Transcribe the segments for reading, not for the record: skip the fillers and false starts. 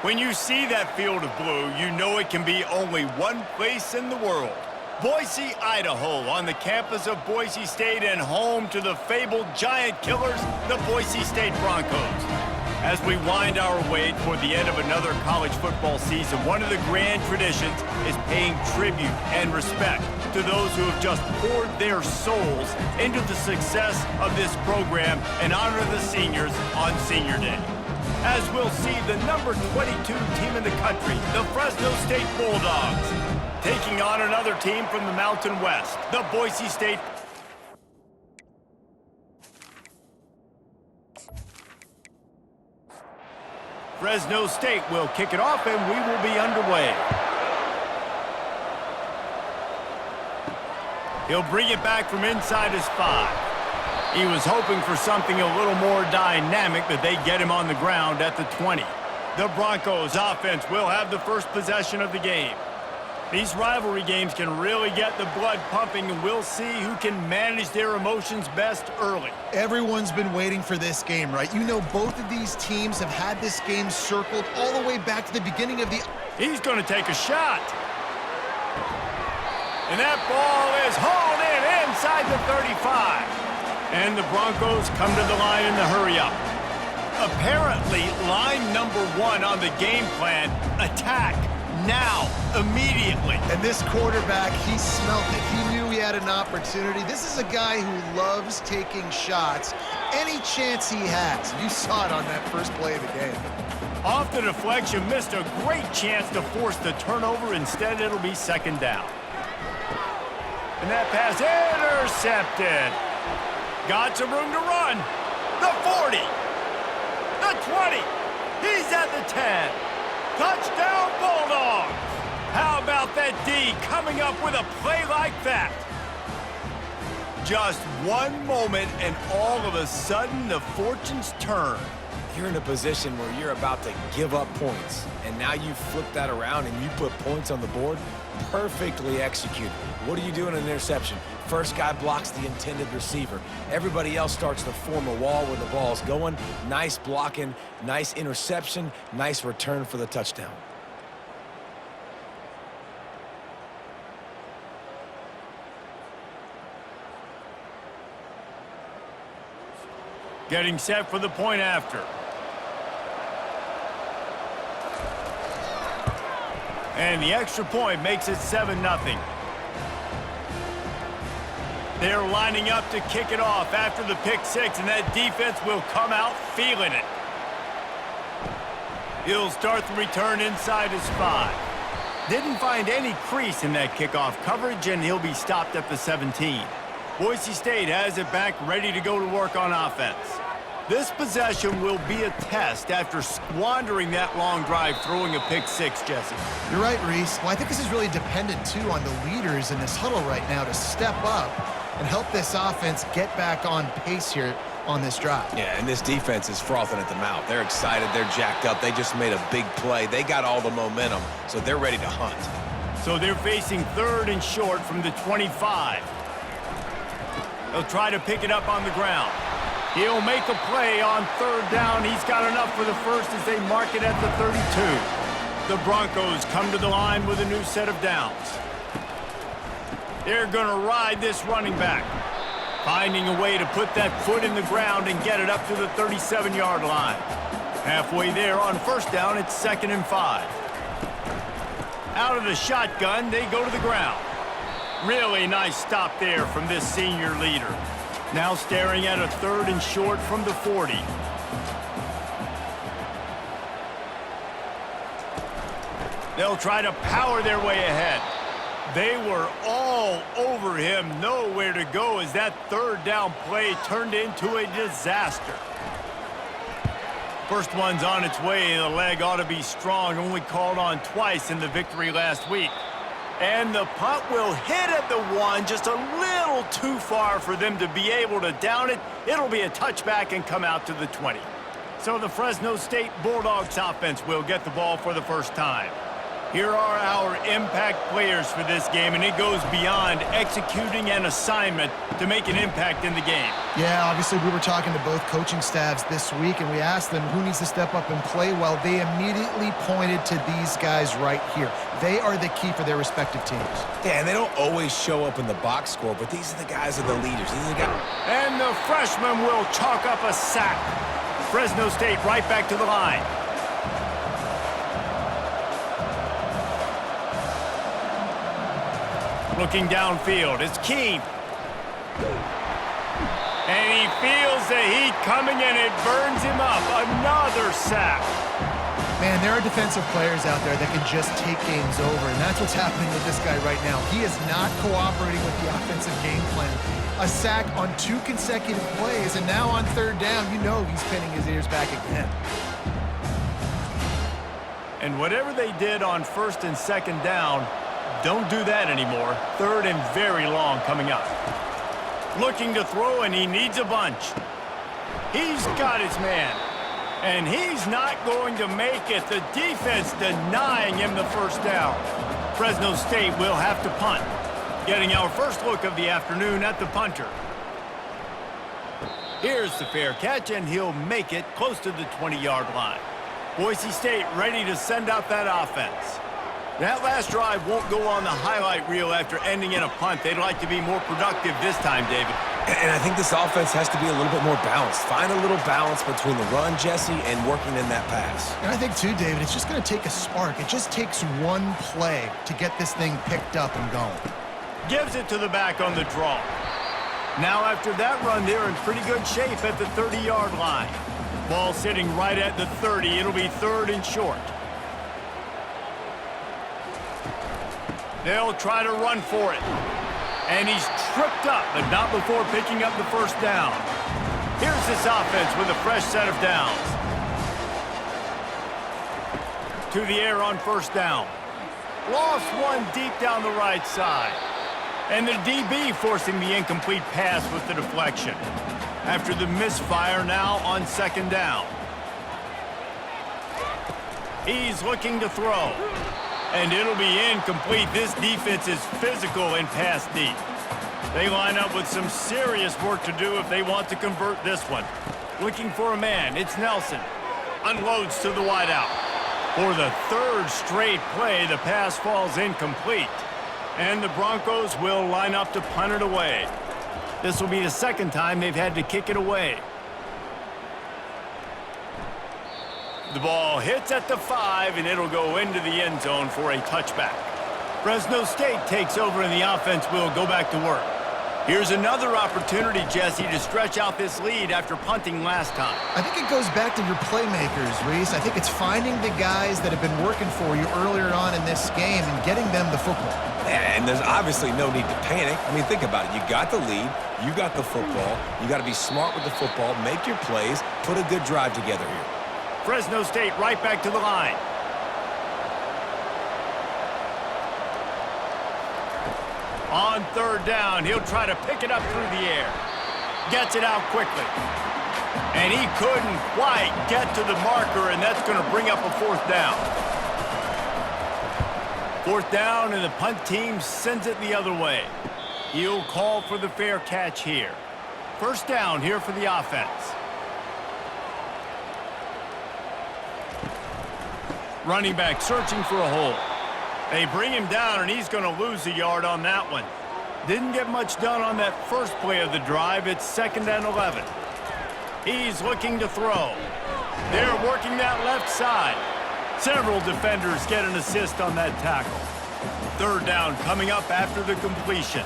When you see that field of blue, you know it can be only one place in the world. Boise, Idaho, on the campus of Boise State and home to the fabled giant killers, the Boise State Broncos. As we wind our way toward the end of another college football season, one of the grand traditions is paying tribute and respect to those who have just poured their souls into the success of this program and honor the seniors on Senior Day. As we'll see the number 22 team in the country, the Fresno State Bulldogs, taking on another team from the Mountain West, the Boise State. Fresno State will kick it off and we will be underway. He'll bring it back from inside his 5. He was hoping for something a little more dynamic, but they get him on the ground at the 20. The Broncos offense will have the first possession of the game. These rivalry games can really get the blood pumping, and we'll see who can manage their emotions best early. Everyone's been waiting for this game, right? You know, both of these teams have had this game circled all the way back to the beginning of the... He's going to take a shot. And that ball is hauled in inside the 35. And the Broncos come to the line in the hurry-up. Apparently, line number 1 on the game plan, attack. Now, immediately. And this quarterback, he smelt it. He knew he had an opportunity. This is a guy who loves taking shots any chance he has. You saw it on that first play of the game. Off the deflection, missed a great chance to force the turnover. Instead, it'll be second down. And that pass intercepted. Got some room to run. The 40. The 20. He's at the 10. Touchdown, Bulldogs! How about that D coming up with a play like that? Just one moment, and all of a sudden, the fortunes turn. You're in a position where you're about to give up points, and now you flip that around and you put points on the board. Perfectly executed. What do you do in an interception? First guy blocks the intended receiver. Everybody else starts to form a wall where the ball's going. Nice blocking, nice interception, nice return for the touchdown. Getting set for the point after. And the extra point makes it 7-0. They're lining up to kick it off after the pick 6, and that defense will come out feeling it. He'll start the return inside his 5. Didn't find any crease in that kickoff coverage, and he'll be stopped at the 17. Boise State has it back, ready to go to work on offense. This possession will be a test after squandering that long drive throwing a pick 6, Jesse. You're right, Reese. Well, I think this is really dependent, too, on the leaders in this huddle right now to step up and help this offense get back on pace here on this drive. Yeah, and this defense is frothing at the mouth. They're excited. They're jacked up. They just made a big play. They got all the momentum, so they're ready to hunt. So they're facing 3rd and short from the 25. They'll try to pick it up on the ground. He'll make a play on 3rd down. He's got enough for the first as they mark it at the 32. The Broncos come to the line with a new set of downs. They're going to ride this running back, finding a way to put that foot in the ground and get it up to the 37-yard line. Halfway there on 1st down, it's 2nd and 5. Out of the shotgun, they go to the ground. Really nice stop there from this senior leader. Now staring at a 3rd and short from the 40. They'll try to power their way ahead. They were all over him, nowhere to go as that 3rd down play turned into a disaster. First one's on its way. The leg ought to be strong, only called on twice in the victory last week. And the punt will hit at the 1, just a little too far for them to be able to down it. It'll be a touchback and come out to the 20. So the Fresno State Bulldogs offense will get the ball for the first time. Here are our impact players for this game, and it goes beyond executing an assignment to make an impact in the game. Yeah, obviously we were talking to both coaching staffs this week, and we asked them who needs to step up and play well. They immediately pointed to these guys right here. They are the key for their respective teams. Yeah, and they don't always show up in the box score, but these are the guys that are the leaders. These are the guys. And the freshman will chalk up a sack. Fresno State right back to the line. Looking downfield, it's Keene. And he feels the heat coming, and it burns him up. Another sack. Man, there are defensive players out there that can just take games over, and that's what's happening with this guy right now. He is not cooperating with the offensive game plan. A sack on 2 consecutive plays, and now on 3rd down, you know he's pinning his ears back again. And whatever they did on 1st and 2nd down, don't do that anymore. 3rd and very long coming up. Looking to throw, and he needs a bunch. He's got his man. And he's not going to make it. The defense denying him the 1st down. Fresno State will have to punt. Getting our first look of the afternoon at the punter. Here's the fair catch, and he'll make it close to the 20-yard line. Boise State ready to send out that offense. That last drive won't go on the highlight reel after ending in a punt. They'd like to be more productive this time, David. And I think this offense has to be a little bit more balanced. Find a little balance between the run, Jesse, and working in that pass. And I think, too, David, it's just going to take a spark. It just takes one play to get this thing picked up and going. Gives it to the back on the draw. Now, after that run, they're in pretty good shape at the 30-yard line. Ball sitting right at the 30. It'll be 3rd and short. They'll try to run for it. And he's tripped up, but not before picking up the 1st down. Here's this offense with a fresh set of downs. To the air on 1st down. Lost one deep down the right side. And the DB forcing the incomplete pass with the deflection. After the misfire, now on 2nd down. He's looking to throw. And it'll be incomplete. This defense is physical and pass deep. They line up with some serious work to do if they want to convert this one. Looking for a man, it's Nelson. Unloads to the wideout. For the 3rd straight play, the pass falls incomplete. And the Broncos will line up to punt it away. This will be the 2nd time they've had to kick it away. The ball hits at the 5, and it'll go into the end zone for a touchback. Fresno State takes over, and the offense will go back to work. Here's another opportunity, Jesse, to stretch out this lead after punting last time. I think it goes back to your playmakers, Reese. I think it's finding the guys that have been working for you earlier on in this game and getting them the football. And there's obviously no need to panic. I mean, think about it. You got the lead. You got the football. You got to be smart with the football. Make your plays. Put a good drive together here. Fresno State right back to the line. On 3rd down, he'll try to pick it up through the air. Gets it out quickly. And he couldn't quite get to the marker, and that's going to bring up a 4th down. 4th down, and the punt team sends it the other way. He'll call for the fair catch here. 1st down here for the offense. Running back searching for a hole. They bring him down, and he's going to lose a yard on that one. Didn't get much done on that first play of the drive. It's 2nd and 11. He's looking to throw. They're working that left side. Several defenders get an assist on that tackle. 3rd down coming up after the completion.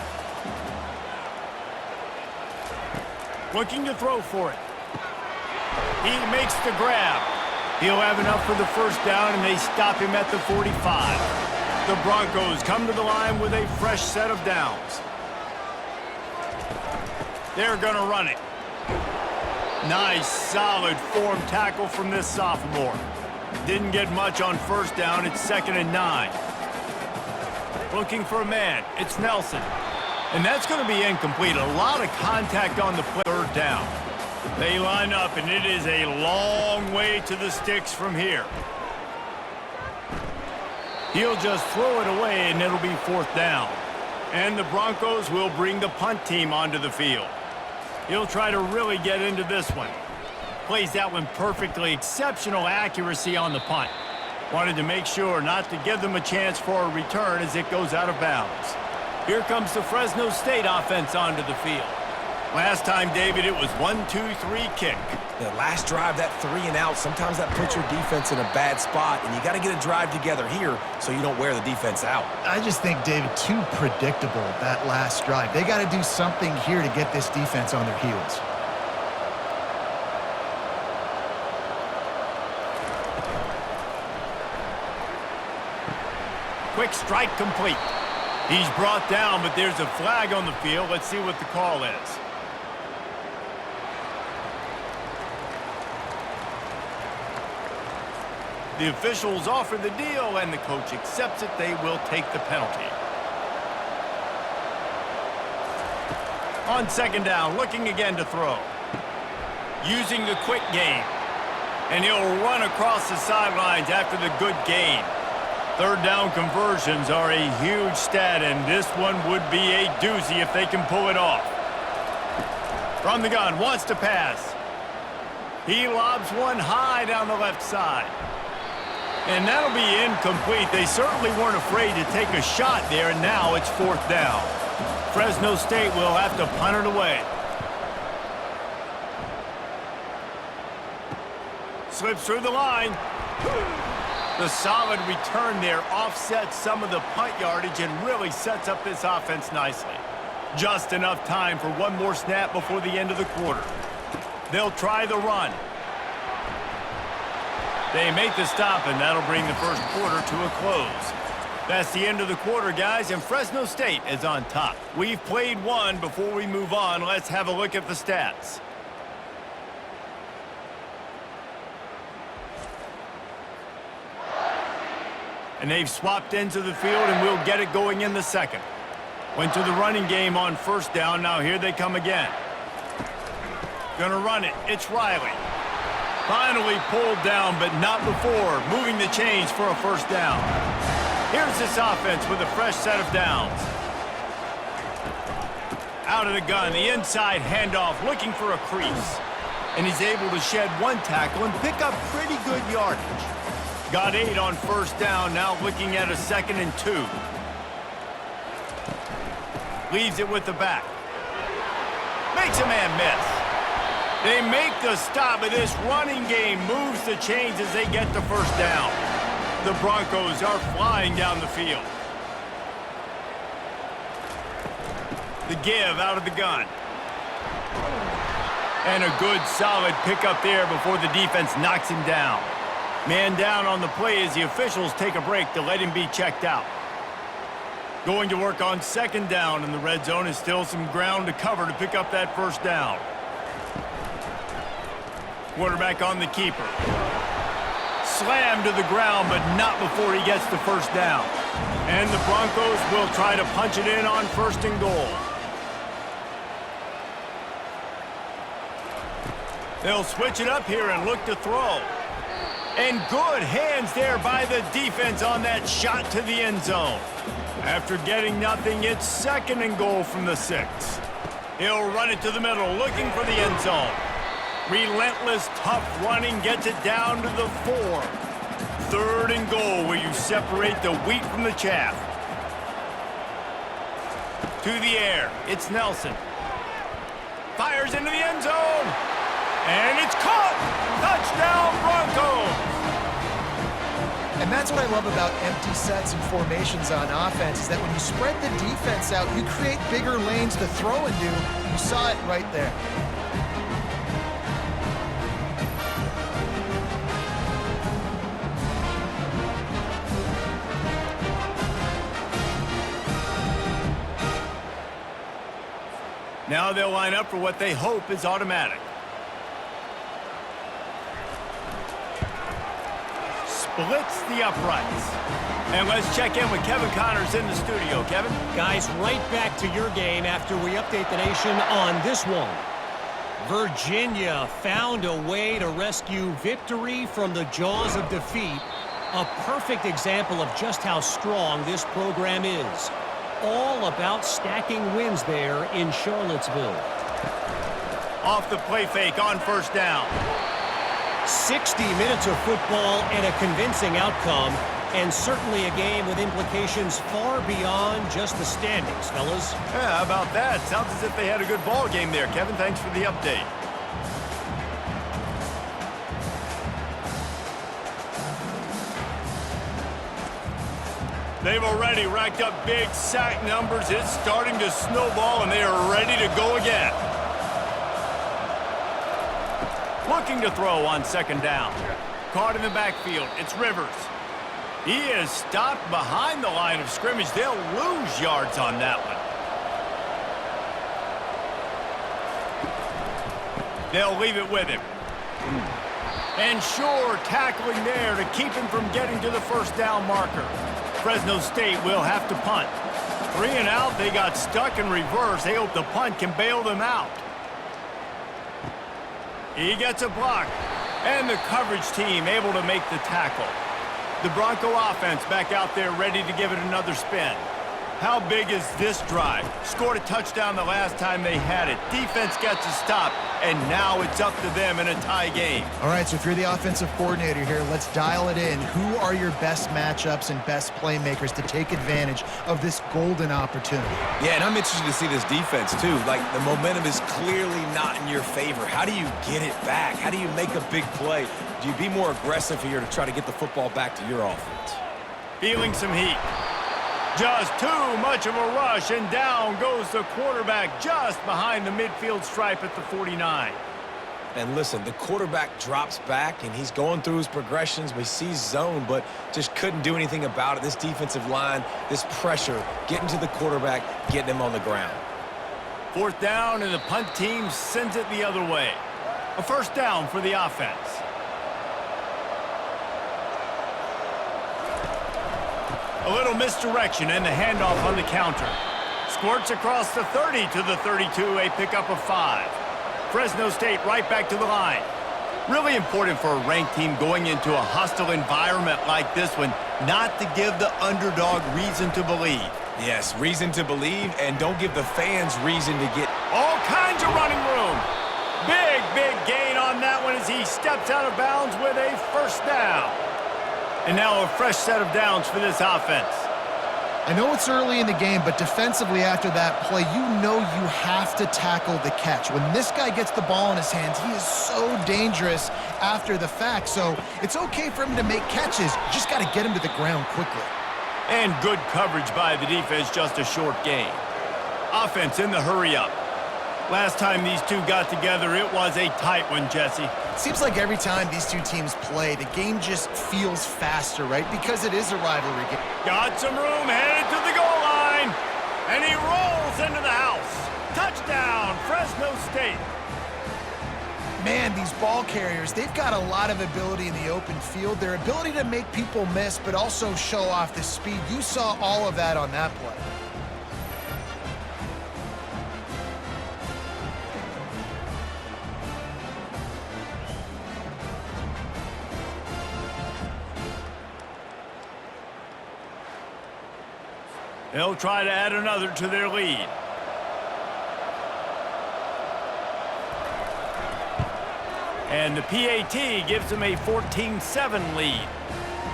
Looking to throw for it. He makes the grab. He'll have enough for the 1st down, and they stop him at the 45. The Broncos come to the line with a fresh set of downs. They're going to run it. Nice, solid form tackle from this sophomore. Didn't get much on 1st down. It's 2nd and 9. Looking for a man. It's Nelson. And that's going to be incomplete. A lot of contact on the play. 3rd down. They line up, and it is a long way to the sticks from here. He'll just throw it away, and it'll be 4th down. And the Broncos will bring the punt team onto the field. He'll try to really get into this one. Plays that one perfectly. Exceptional accuracy on the punt. Wanted to make sure not to give them a chance for a return as it goes out of bounds. Here comes the Fresno State offense onto the field. Last time, David, it was 1-2-3 kick. The last drive, that 3 and out, sometimes that puts your defense in a bad spot, and you got to get a drive together here so you don't wear the defense out. I just think, David, too predictable, that last drive. They got to do something here to get this defense on their heels. Quick strike complete. He's brought down, but there's a flag on the field. Let's see what the call is. The officials offer the deal, and the coach accepts it. They will take the penalty. On 2nd down, looking again to throw. Using the quick game. And he'll run across the sidelines after the good gain. 3rd down conversions are a huge stat, and this one would be a doozy if they can pull it off. From the gun, wants to pass. He lobs one high down the left side. And that'll be incomplete. They certainly weren't afraid to take a shot there, and now it's 4th down. Fresno State will have to punt it away. Slips through the line. The solid return there offsets some of the punt yardage and really sets up this offense nicely. Just enough time for one more snap before the end of the quarter. They'll try the run. They make the stop, and that'll bring the first quarter to a close. That's the end of the quarter, guys, and Fresno State is on top. We've played one. Before we move on, let's have a look at the stats. And they've swapped into the field, and we'll get it going in the 2nd. Went to the running game on 1st down. Now here they come again. Gonna run it. It's Riley. Finally pulled down, but not before. Moving the chains for a 1st down. Here's this offense with a fresh set of downs. Out of the gun, the inside handoff, looking for a crease. And he's able to shed one tackle and pick up pretty good yardage. Got 8 on 1st down, now looking at a 2nd and 2. Leaves it with the back. Makes a man miss. They make the stop, but this running game moves the chains as they get the 1st down. The Broncos are flying down the field. The give out of the gun. And a good solid pickup there before the defense knocks him down. Man down on the play as the officials take a break to let him be checked out. Going to work on 2nd down, and the red zone is still some ground to cover to pick up that 1st down. Quarterback on the keeper. Slammed to the ground, but not before he gets the 1st down. And the Broncos will try to punch it in on 1st and goal. They'll switch it up here and look to throw. And good hands there by the defense on that shot to the end zone. After getting nothing, it's 2nd and goal from the 6. He'll run it to the middle, looking for the end zone. Relentless, tough running gets it down to the 4. 3rd and goal, where you separate the wheat from the chaff. To the air, it's Nelson. Fires into the end zone. And it's caught! Touchdown, Broncos! And that's what I love about empty sets and formations on offense, is that when you spread the defense out, you create bigger lanes to throw into. You saw it right there. Now they'll line up for what they hope is automatic. Splits the uprights. And let's check in with Kevin Connors in the studio. Kevin? Guys, right back to your game after we update the nation on this one. Virginia found a way to rescue victory from the jaws of defeat A perfect example of just how strong this program is. All about stacking wins there in Charlottesville. Off the play fake on first down. 60 minutes of football and a convincing outcome, and certainly a game with implications far beyond just the standings, fellas. Yeah, how about that? Sounds as if they had a good ball game there. Kevin, thanks for the update. They've already racked up big sack numbers. It's starting to snowball, and they are ready to go again. Looking to throw on second down. Caught in the backfield. It's Rivers. He is stopped behind the line of scrimmage. They'll lose yards on that one. They'll leave it with him. And sure, tackling there to keep him from getting to the first down marker. Fresno State will have to punt. 3 and out, they got stuck in reverse. They hope the punt can bail them out. He gets a block, and the coverage team able to make the tackle. The Bronco offense back out there ready to give it another spin. How big is this drive? Scored a touchdown the last time they had it. Defense gets a stop, and now it's up to them in a tie game. All right, so if you're the offensive coordinator here, let's dial it in. Who are your best matchups and best playmakers to take advantage of this golden opportunity? Yeah, and I'm interested to see this defense, too. Like, the momentum is clearly not in your favor. How do you get it back? How do you make a big play? Do you be more aggressive here to try to get the football back to your offense? Feeling some heat. Just too much of a rush, and down goes the quarterback just behind the midfield stripe at the 49. And listen, the quarterback drops back, and he's going through his progressions. We see zone, but just couldn't do anything about it. This defensive line, this pressure, getting to the quarterback, getting him on the ground. Fourth down, and the punt team sends it the other way. A first down for the offense. A little misdirection and the handoff on the counter. Squirts across the 30 to the 32, a pickup of 5. Fresno State right back to the line. Really important for a ranked team going into a hostile environment like this one, not to give the underdog reason to believe. Yes, reason to believe, and don't give the fans reason to get... All kinds of running room. Big gain on that one as he steps out of bounds with a first down. And now a fresh set of downs for this offense. I know it's early in the game, but defensively after that play, you know you have to tackle the catch. When this guy gets the ball in his hands, he is so dangerous after the fact. So it's okay for him to make catches. You just got to get him to the ground quickly. And good coverage by the defense, just a short gain. Offense in the hurry-up. Last time these two got together, it was a tight one, Jesse. It seems like every time these two teams play, the game just feels faster, right? Because it is a rivalry game. Got some room, headed to the goal line. And he rolls into the house. Touchdown, Fresno State. Man, these ball carriers, they've got a lot of ability in the open field. Their ability to make people miss, but also show off the speed. You saw all of that on that play. They'll try to add another to their lead. And the PAT gives them a 14-7 lead.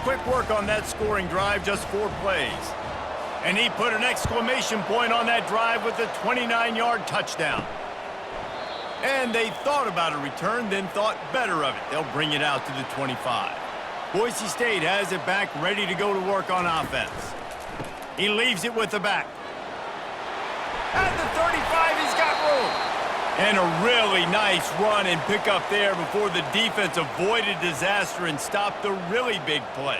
Quick work on that scoring drive, just 4 plays. And he put an exclamation point on that drive with a 29-yard touchdown. And they thought about a return, then thought better of it. They'll bring it out to the 25. Boise State has it back, ready to go to work on offense. He leaves it with the back. At the 35, he's got room. And a really nice run and pick up there before the defense avoided disaster and stopped the really big play.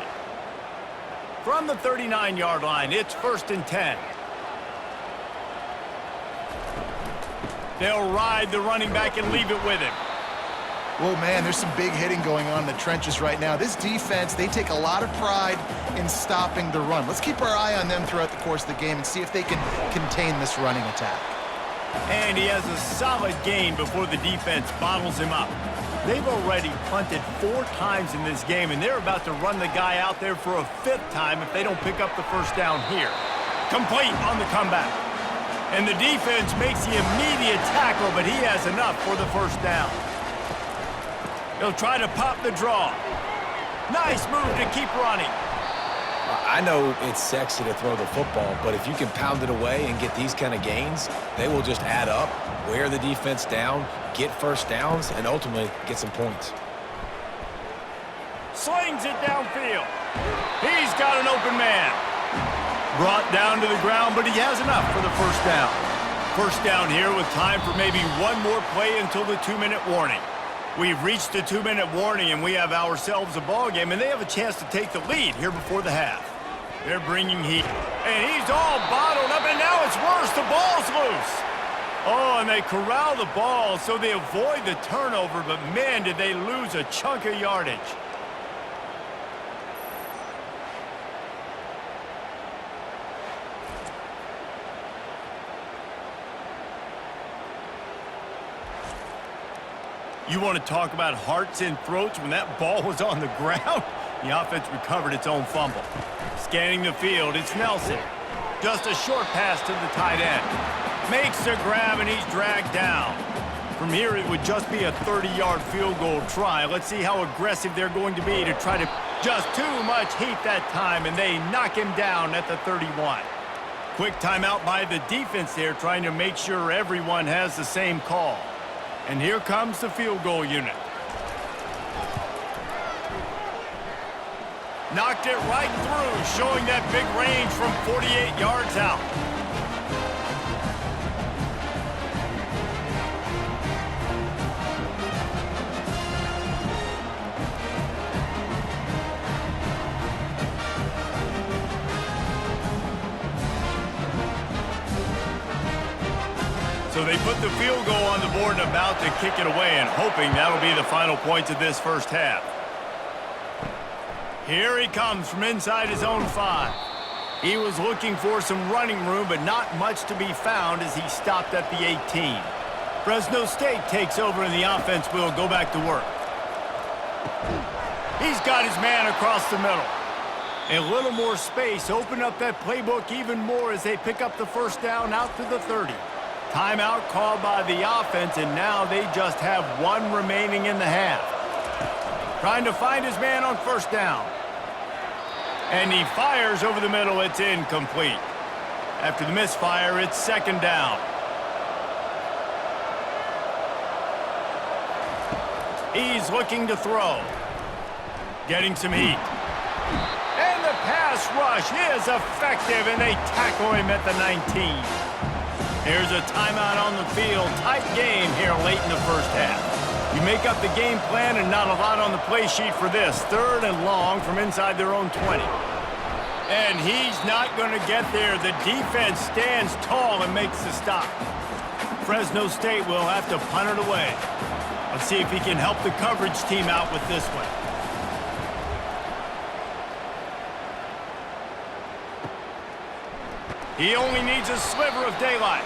From the 39-yard line, it's 1st and 10. They'll ride the running back and leave it with him. Well, man, there's some big hitting going on in the trenches right now. This defense, they take a lot of pride in stopping the run. Let's keep our eye on them throughout the course of the game and see if they can contain this running attack. And he has a solid gain before the defense bottles him up. They've already punted 4 times in this game, and they're about to run the guy out there for a 5th time if they don't pick up the first down here. Complete on the comeback. And the defense makes the immediate tackle, but he has enough for the first down. He'll try to pop the draw. Nice move to keep running. I know it's sexy to throw the football, but if you can pound it away and get these kind of gains, they will just add up, wear the defense down, get first downs, and ultimately get some points. Slings it downfield. He's got an open man. Brought down to the ground, but he has enough for the first down. First down here with time for maybe one more play until the 2-minute warning. We've reached the 2-minute warning, and we have ourselves a ball game, and they have a chance to take the lead here before the half. They're bringing heat, and he's all bottled up, and now it's worse. The ball's loose. Oh, and they corral the ball, so they avoid the turnover, but man, did they lose a chunk of yardage. You want to talk about hearts and throats when that ball was on the ground? The offense recovered its own fumble. Scanning the field, it's Nelson. Just a short pass to the tight end. Makes the grab, and he's dragged down. From here, it would just be a 30-yard field goal try. Let's see how aggressive they're going to be to try to just too much heat that time, and they knock him down at the 31. Quick timeout by the defense there, trying to make sure everyone has the same call. And here comes the field goal unit. Knocked it right through, showing that big range from 48 yards out. So they put the field goal on the board and about to kick it away, and hoping that'll be the final points of this first half. Here he comes from inside his own 5. He was looking for some running room, but not much to be found as he stopped at the 18. Fresno State takes over, and the offense will go back to work. He's got his man across the middle. A little more space, open up that playbook even more as they pick up the first down out to the 30. Timeout called by the offense, and now they just have 1 remaining in the half. Trying to find his man on first down. And he fires over the middle. It's incomplete. After the misfire, it's second down. He's looking to throw. Getting some heat. And the pass rush is effective, and they tackle him at the 19. Here's a timeout on the field. Tight game here late in the first half. You make up the game plan and not a lot on the play sheet for this. 3rd and long from inside their own 20. And he's not going to get there. The defense stands tall and makes the stop. Fresno State will have to punt it away. Let's see if he can help the coverage team out with this one. He only needs a sliver of daylight.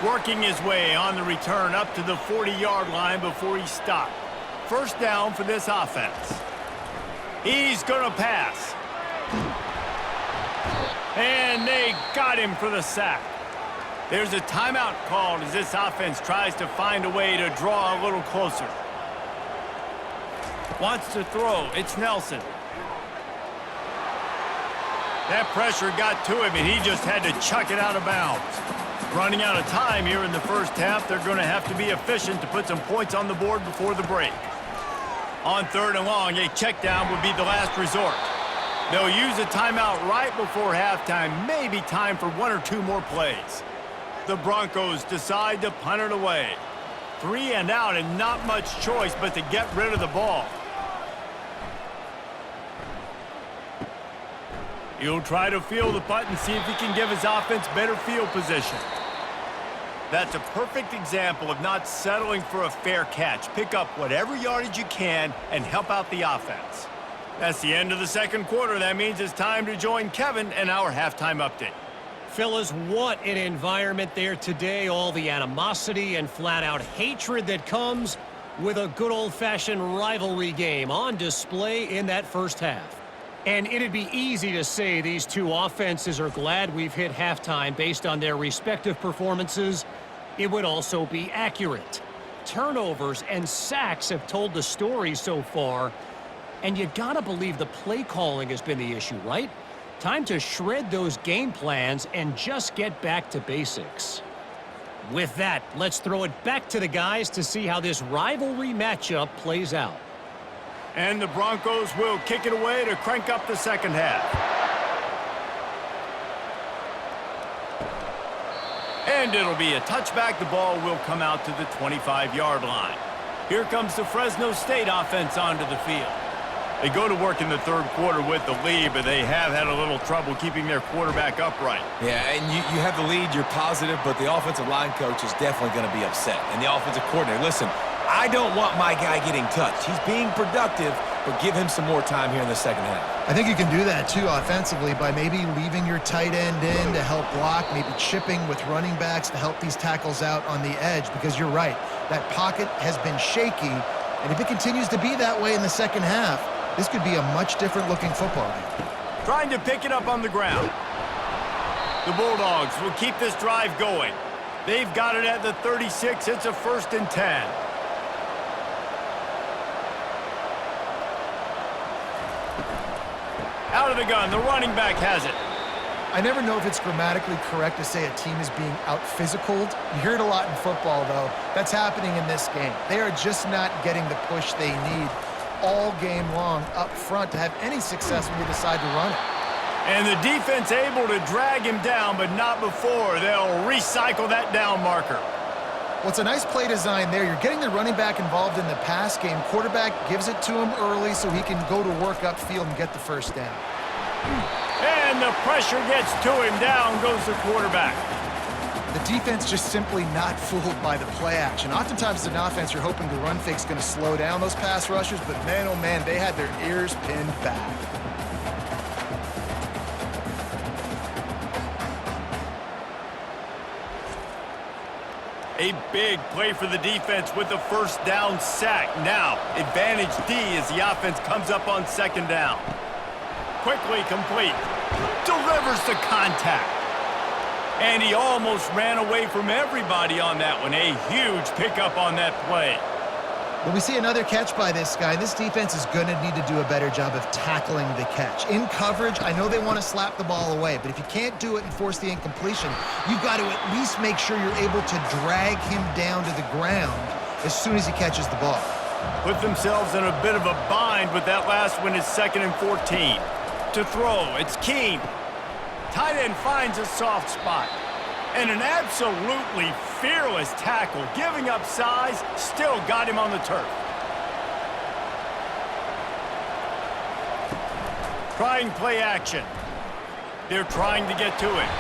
Working his way on the return up to the 40-yard line before he stopped. First down for this offense. He's going to pass. And they got him for the sack. There's a timeout called as this offense tries to find a way to draw a little closer. Wants to throw. It's Nelson. That pressure got to him, and he just had to chuck it out of bounds. Running out of time here in the first half, they're going to have to be efficient to put some points on the board before the break. On 3rd and long, a check down would be the last resort. They'll use a timeout right before halftime, maybe time for 1 or 2 more plays. The Broncos decide to punt it away. 3 and out, and not much choice but to get rid of the ball. He'll try to field the punt and see if he can give his offense better field position. That's a perfect example of not settling for a fair catch. Pick up whatever yardage you can and help out the offense. That's the end of the second quarter. That means it's time to join Kevin and our halftime update. Fellas, what an environment there today. All the animosity and flat-out hatred that comes with a good old-fashioned rivalry game on display in that first half. And it'd be easy to say these two offenses are glad we've hit halftime based on their respective performances. It would also be accurate. Turnovers and sacks have told the story so far, and you gotta believe the play calling has been the issue, right? Time to shred those game plans and just get back to basics. With that, let's throw it back to the guys to see how this rivalry matchup plays out. And the Broncos will kick it away to crank up the second half. And it'll be a touchback. The ball will come out to the 25-yard line. Here comes the Fresno State offense onto the field. They go to work in the third quarter with the lead, but they have had a little trouble keeping their quarterback upright. Yeah, and you have the lead, you're positive, but the offensive line coach is definitely going to be upset. And the offensive coordinator, listen, I don't want my guy getting touched. He's being productive, but give him some more time here in the second half. I think you can do that, too, offensively, by maybe leaving your tight end in to help block, maybe chipping with running backs to help these tackles out on the edge, because you're right. That pocket has been shaky, and if it continues to be that way in the second half, this could be a much different-looking football game. Trying to pick it up on the ground. The Bulldogs will keep this drive going. They've got it at the 36. It's a 1st and 10. Out of the gun, the running back has it. I never know if it's grammatically correct to say a team is being out-physicaled. You hear it a lot in football, though. That's happening in this game. They are just not getting the push they need all game long up front to have any success when you decide to run it. And the defense able to drag him down, but not before. They'll recycle that down marker. Well, it's a nice play design there. You're getting the running back involved in the pass game. Quarterback gives it to him early so he can go to work upfield and get the first down. And the pressure gets to him. Down goes the quarterback. The defense just simply not fooled by the play action. Oftentimes, as an offense, you're hoping the run fake's going to slow down those pass rushers, but man, oh man, they had their ears pinned back. A big play for the defense with the first down sack. Now, advantage D as the offense comes up on 2nd down. Quickly complete. Delivers the contact. And he almost ran away from everybody on that one. A huge pickup on that play. Well, we see another catch by this guy. This defense is going to need to do a better job of tackling the catch. In coverage, I know they want to slap the ball away, but if you can't do it and force the incompletion, you've got to at least make sure you're able to drag him down to the ground as soon as he catches the ball. Put themselves in a bit of a bind, but that last one is 2nd and 14. To throw, it's Keen. Tight end finds a soft spot. And an absolutely fearless tackle, giving up size, still got him on the turf. Trying play action. They're trying to get to it.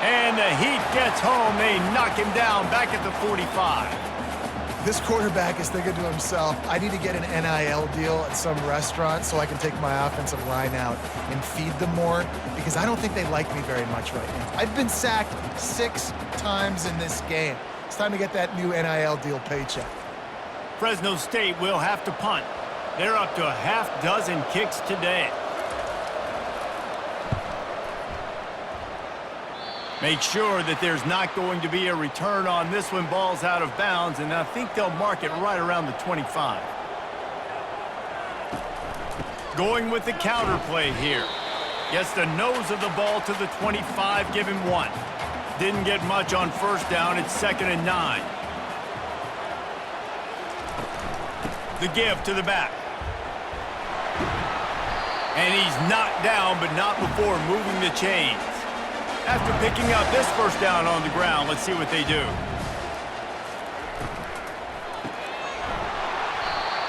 And the heat gets home. They knock him down back at the 45. This quarterback is thinking to himself, I need to get an NIL deal at some restaurant so I can take my offensive line out and feed them more, because I don't think they like me very much right now. I've been sacked 6 times in this game. It's time to get that new NIL deal paycheck. Fresno State will have to punt. They're up to a half dozen kicks today. Make sure that there's not going to be a return on this one. Ball's out of bounds, and I think they'll mark it right around the 25. Going with the counter play here. Gets the nose of the ball to the 25, give him 1. Didn't get much on 1st down. It's 2nd and 9. The give to the back. And he's knocked down, but not before moving the chains. After picking up this 1st down on the ground, let's see what they do.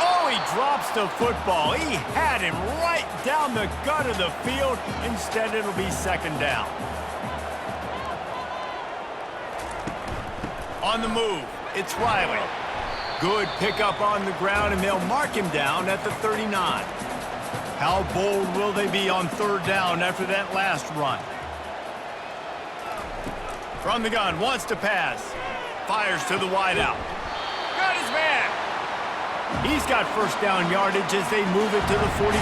Oh, he drops the football. He had him right down the gut of the field. Instead, it'll be 2nd down. On the move, it's Riley. Good pickup on the ground, and they'll mark him down at the 39. How bold will they be on 3rd down after that last run? From the gun, wants to pass. Fires to the wideout. Got his man. He's got first down yardage as they move it to the 44.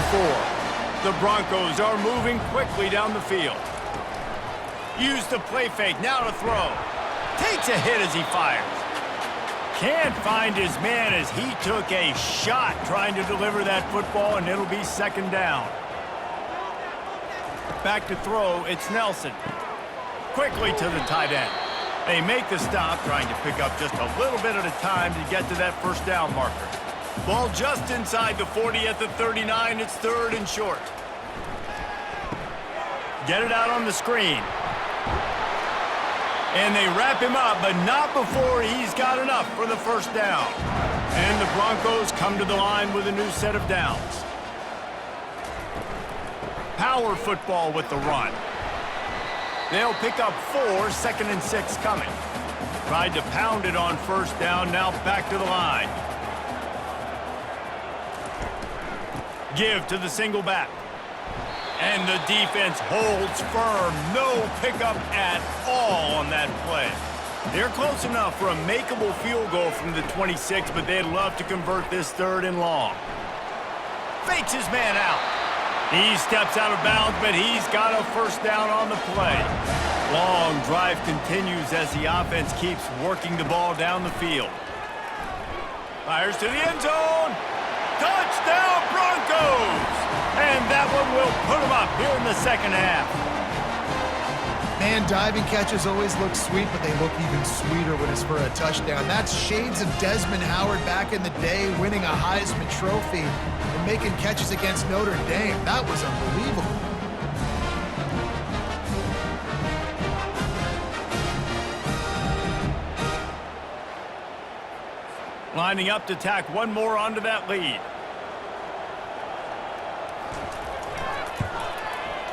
The Broncos are moving quickly down the field. Use the play fake, now to throw. Takes a hit as he fires. Can't find his man as he took a shot trying to deliver that football, and it'll be second down. Back to throw, it's Nelson. Quickly to the tight end. They make the stop, trying to pick up just a little bit at a time to get to that first down marker. Ball just inside the 40 at the 39. It's third and short. Get it out on the screen. And they wrap him up, but not before he's got enough for the first down. And the Broncos come to the line with a new set of downs. Power football with the run. They'll pick up 4, second and 6 coming. Tried to pound it on first down, now back to the line. Give to the single back. And the defense holds firm. No pickup at all on that play. They're close enough for a makeable field goal from the 26, but they'd love to convert this third and long. Fakes his man out. He steps out of bounds, but he's got a first down on the play. Long drive continues as the offense keeps working the ball down the field. Fires to the end zone. Touchdown, Broncos! And that one will put them up here in the second half. Man, diving catches always look sweet, but they look even sweeter when it's for a touchdown. That's shades of Desmond Howard back in the day, winning a Heisman Trophy and making catches against Notre Dame. That was unbelievable. Lining up to tack one more onto that lead.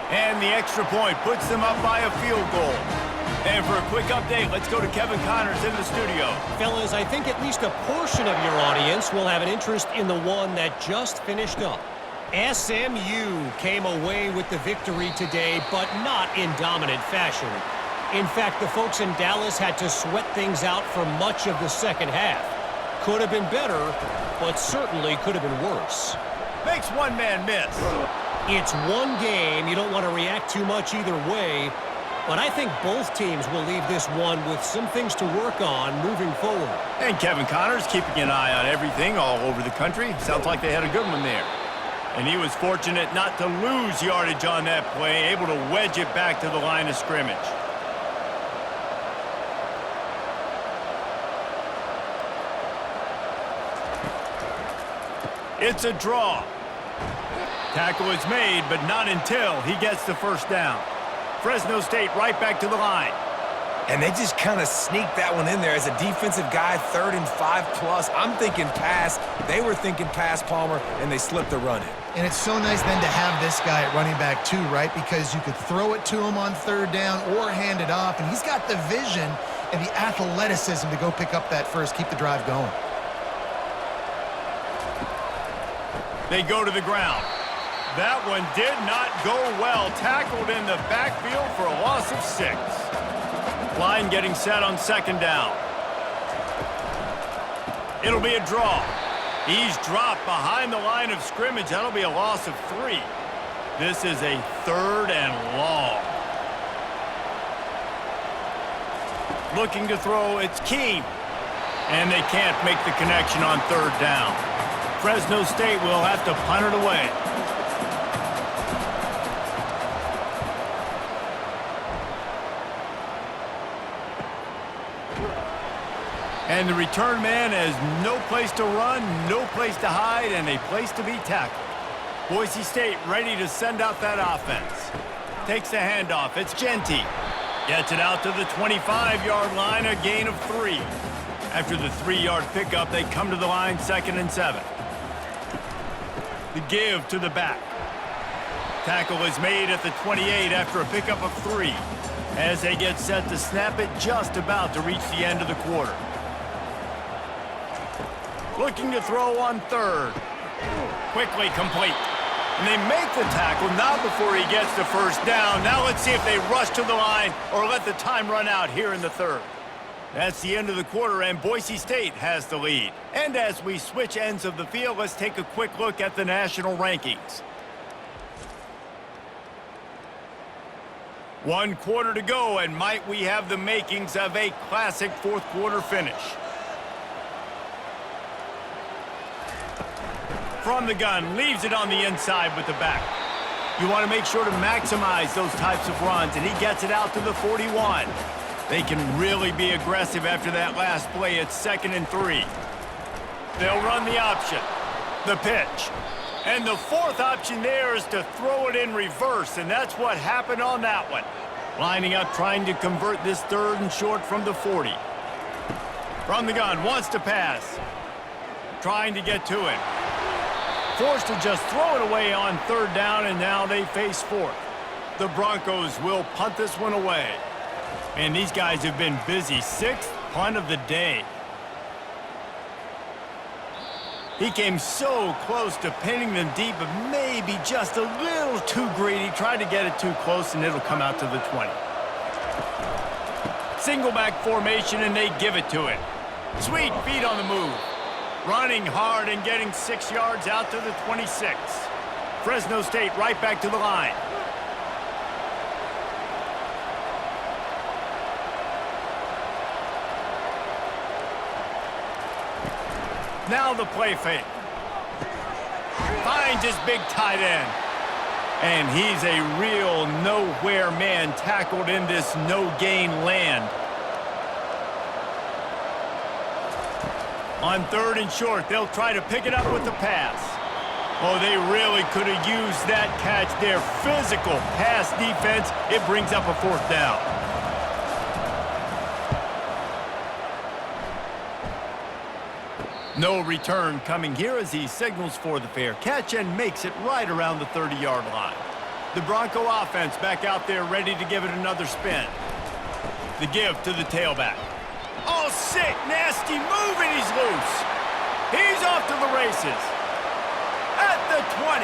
And the extra point puts them up by a field goal. And for a quick update, let's go to Kevin Connors in the studio. Fellas, I think at least a portion of your audience will have an interest in the one that just finished up. SMU came away with the victory today, but not in dominant fashion. In fact, the folks in Dallas had to sweat things out for much of the second half. Could have been better, but certainly could have been worse. Makes one man miss. It's one game. You don't want to react too much either way. But I think both teams will leave this one with some things to work on moving forward. And Kevin Connors keeping an eye on everything all over the country. Sounds like they had a good one there. And he was fortunate not to lose yardage on that play, able to wedge it back to the line of scrimmage. It's a draw. Tackle is made, but not until he gets the first down. Fresno State right back to the line. And they just kind of sneaked that one in there as a defensive guy, 3rd and 5+. I'm thinking pass. They were thinking pass, Palmer, and they slipped the run in. And it's so nice then to have this guy at running back too, right? Because you could throw it to him on 3rd down or hand it off, and he's got the vision and the athleticism to go pick up that first, keep the drive going. They go to the ground. That one did not go well. Tackled in the backfield for a loss of 6. Line getting set on 2nd down. It'll be a draw. He's dropped behind the line of scrimmage. That'll be a loss of 3. This is a 3rd and long. Looking to throw, it's Keene. And they can't make the connection on 3rd down. Fresno State will have to punt it away. And the return man has no place to run, no place to hide, and a place to be tackled. Boise State ready to send out that offense. Takes the handoff. It's Genty. Gets it out to the 25-yard line, a gain of 3. After the 3-yard pickup, they come to the line 2nd and 7. The give to the back. Tackle is made at the 28 after a pickup of 3. As they get set to snap it, just about to reach the end of the quarter. Looking to throw on 3rd. Quickly complete. And they make the tackle, not before he gets the first down. Now let's see if they rush to the line or let the time run out here in the 3rd. That's the end of the quarter, and Boise State has the lead. And as we switch ends of the field, let's take a quick look at the national rankings. 1 quarter to go, and might we have the makings of a classic fourth quarter finish. From the gun, leaves it on the inside with the back. You want to make sure to maximize those types of runs, and he gets it out to the 41. They can really be aggressive after that last play. It's 2nd and 3. They'll run the option, the pitch. And the fourth option there is to throw it in reverse, and that's what happened on that one. Lining up, trying to convert this 3rd and short from the 40. From the gun, wants to pass. Trying to get to it. Forced to just throw it away on 3rd down, and now they face 4th. The Broncos will punt this one away. And these guys have been busy. 6th punt of the day. He came so close to pinning them deep, but maybe just a little too greedy. Tried to get it too close, and it'll come out to the 20. Single back formation, and they give it to it. Sweet feet on the move. Running hard and getting 6 yards out to the 26. Fresno State right back to the line. Now the play fake. Finds his big tight end. And he's a real nowhere man tackled in this no-gain land. On 3rd and short, they'll try to pick it up with the pass. Oh, they really could have used that catch there. Physical pass defense. It brings up a 4th down. No return coming here as he signals for the fair catch and makes it right around the 30-yard line. The Bronco offense back out there ready to give it another spin. The give to the tailback. Oh, sick, nasty move, and he's loose. He's off to the races. At the 20.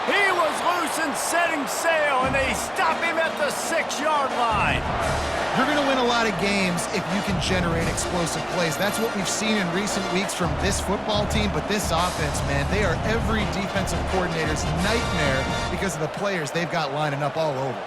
He was loose and setting sail, and they stop him at the 6-yard line. You're going to win a lot of games if you can generate explosive plays. That's what we've seen in recent weeks from this football team, but this offense, man, they are every defensive coordinator's nightmare because of the players they've got lining up all over.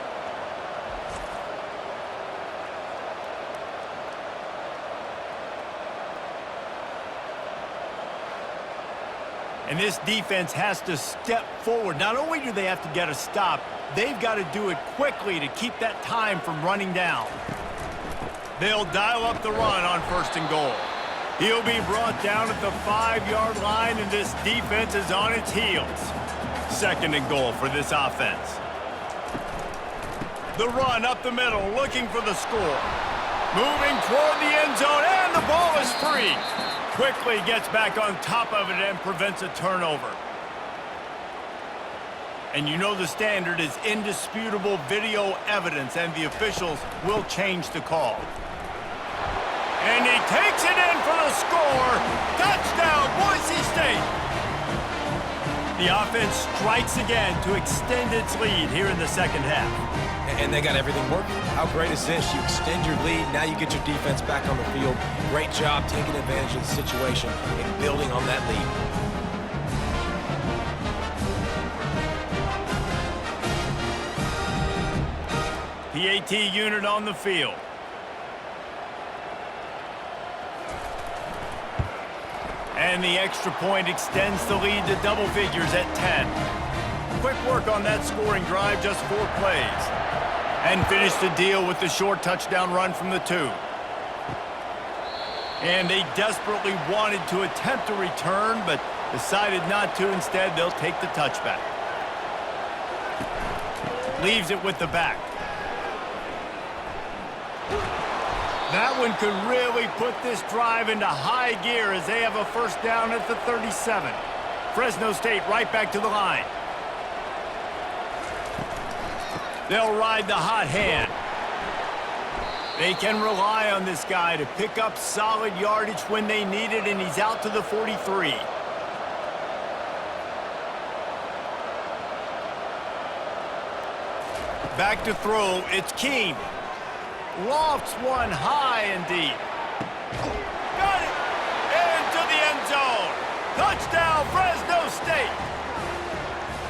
And this defense has to step forward. Not only do they have to get a stop, they've got to do it quickly to keep that time from running down. They'll dial up the run on 1st and goal. He'll be brought down at the 5-yard line, and this defense is on its heels. 2nd and goal for this offense. The run up the middle, looking for the score. Moving toward the end zone, and the ball is free. Quickly gets back on top of it and prevents a turnover. And you know the standard is indisputable video evidence, and the officials will change the call. And he takes it in for the score. Touchdown, Boise State. The offense strikes again to extend its lead here in the 2nd half. And they got everything working. How great is this? You extend your lead, now you get your defense back on the field. Great job taking advantage of the situation and building on that lead. PAT unit on the field. And the extra point extends the lead to double figures at 10. Quick work on that scoring drive, just 4 plays. And finished the deal with the short touchdown run from the 2. And they desperately wanted to attempt a return, but decided not to. Instead, they'll take the touchback. Leaves it with the back. That one could really put this drive into high gear as they have a 1st down at the 37. Fresno State right back to the line. They'll ride the hot hand. They can rely on this guy to pick up solid yardage when they need it, and he's out to the 43. Back to throw, it's King. Lofts one high and deep. Got it! Into the end zone. Touchdown, Fresno State.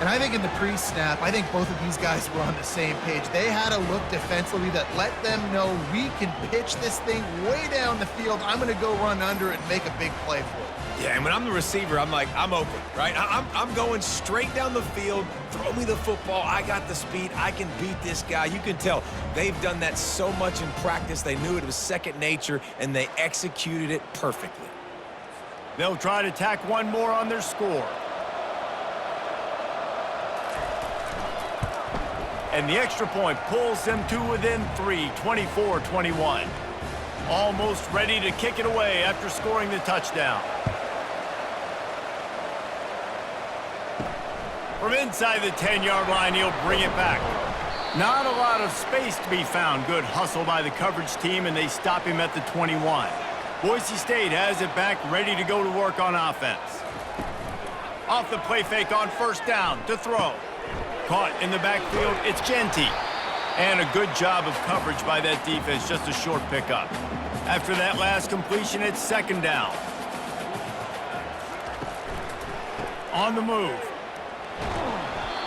And I think in the pre-snap, I think both of these guys were on the same page. They had a look defensively that let them know we can pitch this thing way down the field. I'm going to go run under it and make a big play for it. Yeah, and when I'm the receiver, I'm like, I'm open, right? I'm going straight down the field. Throw me the football. I got the speed. I can beat this guy. You can tell they've done that so much in practice. They knew it was second nature, and they executed it perfectly. They'll try to tack one more on their score. And the extra point pulls them to within 3, 24-21. Almost ready to kick it away after scoring the touchdown. From inside the 10-yard line, he'll bring it back. Not a lot of space to be found. Good hustle by the coverage team, and they stop him at the 21. Boise State has it back, ready to go to work on offense. Off the play fake on first down to throw. Caught in the backfield, it's Genty. And a good job of coverage by that defense, just a short pickup. After that last completion, it's second down. On the move.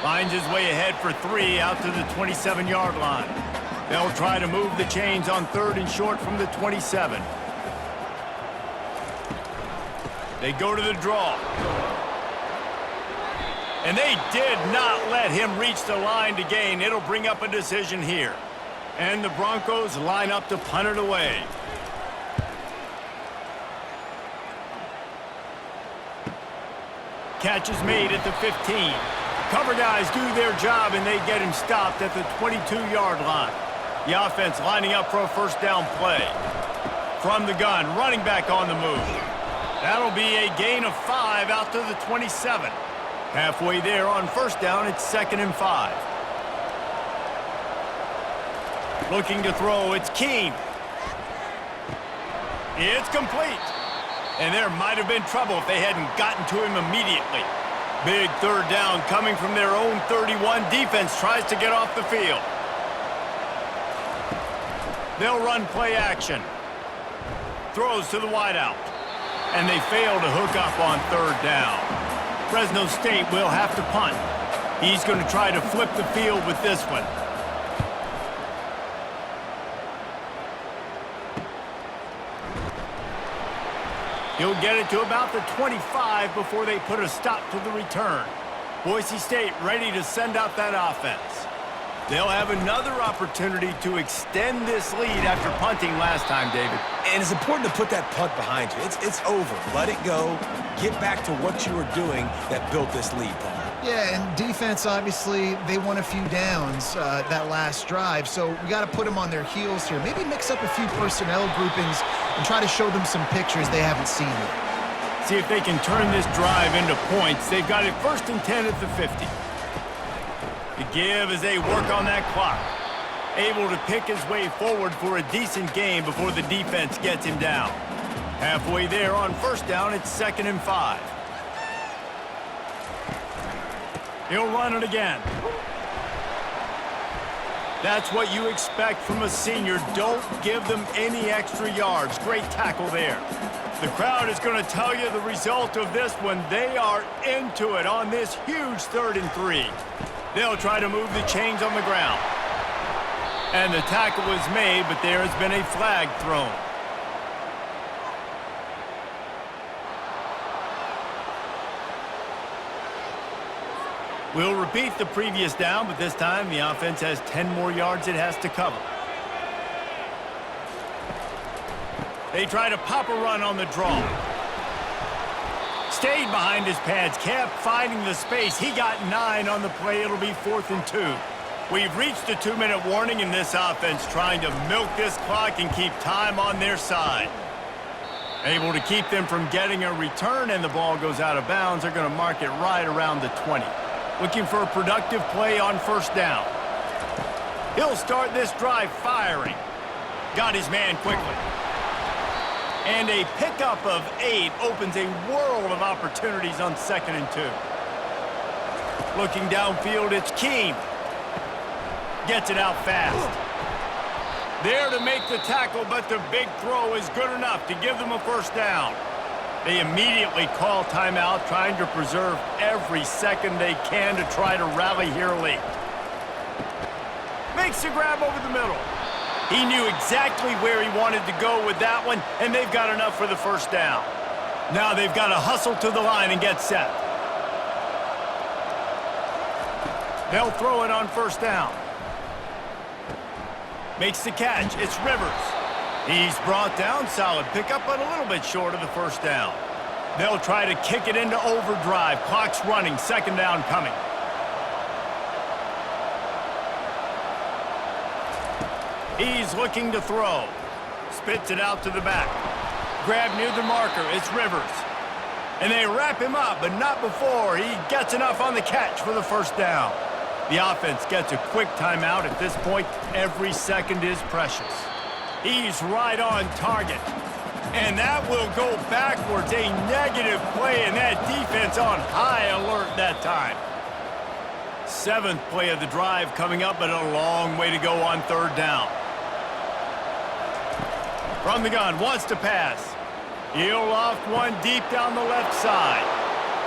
Finds his way ahead for 3 out to the 27-yard line. They'll try to move the chains on third and short from the 27. They go to the draw. And they did not let him reach the line to gain. It'll bring up a decision here. And the Broncos line up to punt it away. Catch is made at the 15. Cover guys do their job, and they get him stopped at the 22-yard line. The offense lining up for a first down play. From the gun, running back on the move. That'll be a gain of 5 out to the 27. Halfway there on first down, it's 2nd and 5. Looking to throw, it's Keene. It's complete. And there might have been trouble if they hadn't gotten to him immediately. Big third down coming from their own 31. Defense tries to get off the field. They'll run play action. Throws to the wideout. And they fail to hook up on third down. Fresno State will have to punt. He's going to try to flip the field with this one. He'll get it to about the 25 before they put a stop to the return. Boise State ready to send out that offense. They'll have another opportunity to extend this lead after punting last time, David. And it's important to put that punt behind you. It's over. Let it go. Get back to what you were doing that built this lead, Paul. Yeah, and defense, obviously, they won a few downs that last drive, so we got to put them on their heels here. Maybe mix up a few personnel groupings and try to show them some pictures they haven't seen yet. See if they can turn this drive into points. They've got it 1st and 10 at the 50. The give as they work on that clock. Able to pick his way forward for a decent game before the defense gets him down. Halfway there on first down, it's 2nd and 5. He'll run it again. That's what you expect from a senior. Don't give them any extra yards. Great tackle there. The crowd is going to tell you the result of this one. They are into it on this huge 3rd and 3. They'll try to move the chains on the ground. And the tackle was made, but there has been a flag thrown. We'll repeat the previous down, but this time the offense has 10 more yards it has to cover. They try to pop a run on the draw. Stayed behind his pads, kept finding the space. He got 9 on the play. It'll be 4th and 2. We've reached the 2-minute warning in this offense, trying to milk this clock and keep time on their side. Able to keep them from getting a return, and the ball goes out of bounds. They're going to mark it right around the 20. Looking for a productive play on first down. He'll start this drive firing. Got his man quickly. And a pickup of 8 opens a world of opportunities on 2nd and 2. Looking downfield, it's Keene. Gets it out fast. There to make the tackle, but the big throw is good enough to give them a first down. They immediately call timeout, trying to preserve every second they can to try to rally here late. Makes a grab over the middle. He knew exactly where he wanted to go with that one, and they've got enough for the first down. Now they've got to hustle to the line and get set. They'll throw it on first down. Makes the catch. It's Rivers. He's brought down. Solid pickup, but a little bit short of the first down. They'll try to kick it into overdrive. Clock's running. Second down coming. He's looking to throw. Spits it out to the back. Grab near the marker. It's Rivers. And they wrap him up, but not before he gets enough on the catch for the first down. The offense gets a quick timeout. At this point, every second is precious. He's right on target. And that will go backwards. A negative play, and that defense on high alert that time. Seventh play of the drive coming up, but a long way to go on third down. From the gun, wants to pass. He'll loft one deep down the left side.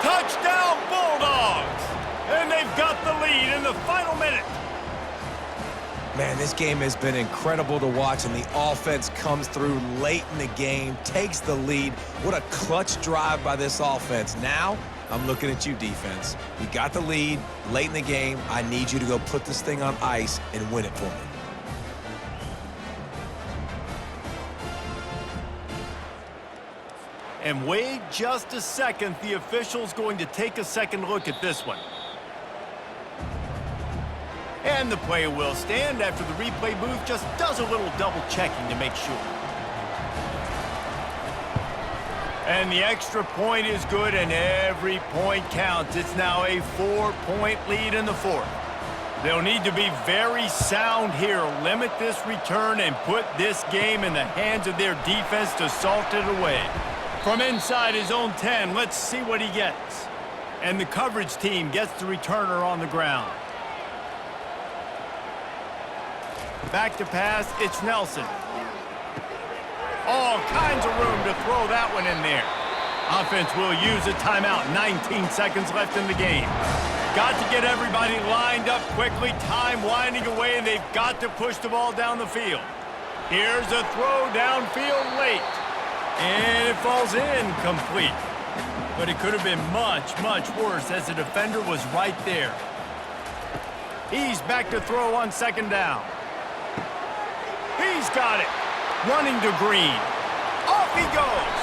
Touchdown, Bulldogs! And they've got the lead in the final minute. Man, this game has been incredible to watch, and the offense comes through late in the game, takes the lead. What a clutch drive by this offense. Now, I'm looking at you, defense. We got the lead late in the game. I need you to go put this thing on ice and win it for me. And wait just a second. The official's going to take a second look at this one. And the play will stand after the replay booth just does a little double checking to make sure. And the extra point is good, and every point counts. It's now a 4-point lead in the fourth. They'll need to be very sound here, limit this return, and put this game in the hands of their defense to salt it away. From inside his own 10, let's see what he gets. And the coverage team gets the returner on the ground. Back to pass, it's Nelson. All kinds of room to throw that one in there. Offense will use a timeout. 19 seconds left in the game. Got to get everybody lined up quickly. Time winding away, and they've got to push the ball down the field. Here's a throw downfield late. And it falls in complete. But it could have been much, much worse as the defender was right there. He's back to throw on second down. He's got it. Running to Green. Off he goes.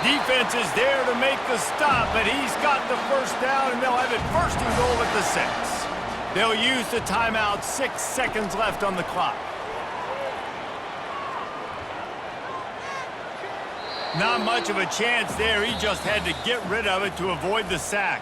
Defense is there to make the stop, but he's got the first down, and they'll have it first and goal at the 6. They'll use the timeout. 6 seconds left on the clock. Not much of a chance there. He just had to get rid of it to avoid the sack.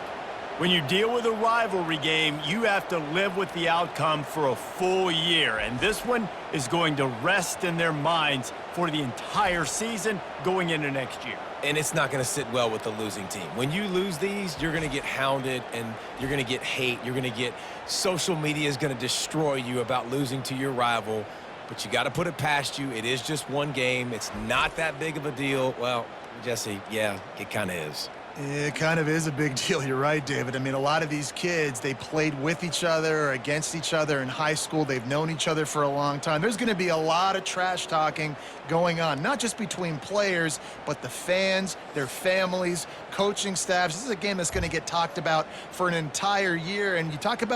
When you deal with a rivalry game, you have to live with the outcome for a full year. And this one is going to rest in their minds for the entire season going into next year. And it's not going to sit well with the losing team. When you lose these, you're going to get hounded, and you're going to get hate. You're going to get social media is going to destroy you about losing to your rival. But you got to put it past you. It is just one game. It's not that big of a deal. Well, Jesse, yeah, it kind of is. It kind of is a big deal. You're right, David. I mean, a lot of these kids, they played with each other or against each other in high school. They've known each other for a long time. There's going to be a lot of trash talking going on, not just between players, but the fans, their families, coaching staffs. This is a game that's going to get talked about for an entire year. And you talk about